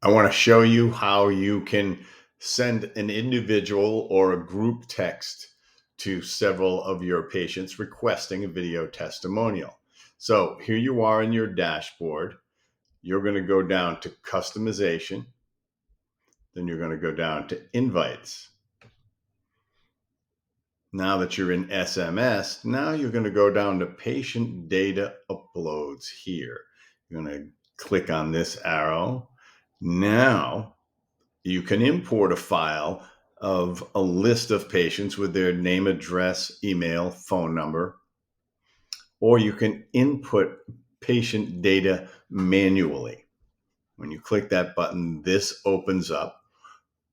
I want to show you how you can send an individual or a group text to several of your patients requesting a video testimonial. So here you are in your dashboard. You're going to go down to customization. Then you're going to go down to invites. Now that you're in SMS, now you're going to go down to patient data uploads here. You're going to click on this arrow. Now you can import a file of a list of patients with their name, address, email, phone number, or you can input patient data manually. When you click that button, this opens up.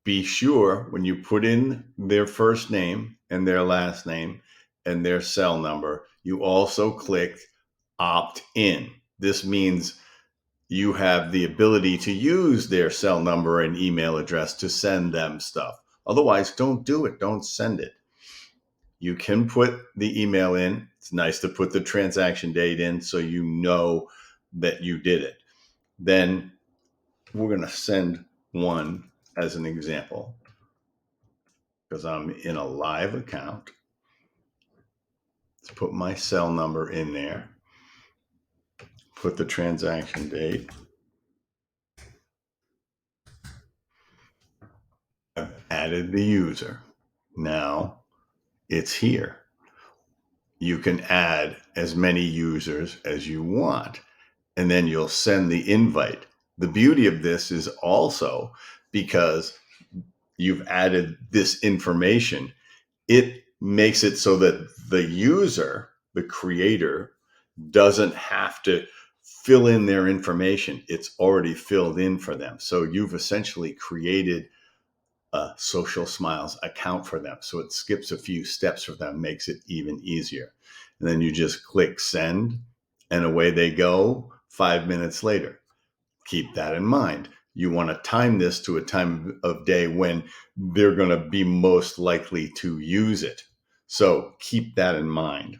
Be sure when you put in their first name and their last name and their cell number, you also click opt in. This means you have the ability to use their cell number and email address to send them stuff. Otherwise, don't do it. Don't send it. You can put the email in. It's nice to put the transaction date in so you know that you did it. Then we're going to send one as an example because I'm in a live account. Let's put my cell number in there. Put the transaction date. I've added the user. Now it's here. You can add as many users as you want, and then you'll send the invite. The beauty of this is also because you've added this information, it makes it so that the user, the creator, doesn't have to fill in their information. It's already filled in for them. So you've essentially created a Social Smiles account for them. So it skips a few steps for them, makes it even easier. And then you just click send and away they go 5 minutes later. Keep that in mind. You want to time this to a time of day when they're going to be most likely to use it. So keep that in mind.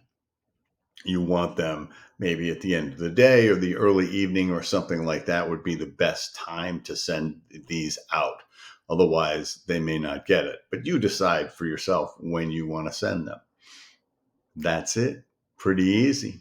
You want them maybe at the end of the day or the early evening or something like that would be the best time to send these out. Otherwise, they may not get it. But you decide for yourself when you want to send them. That's it. Pretty easy.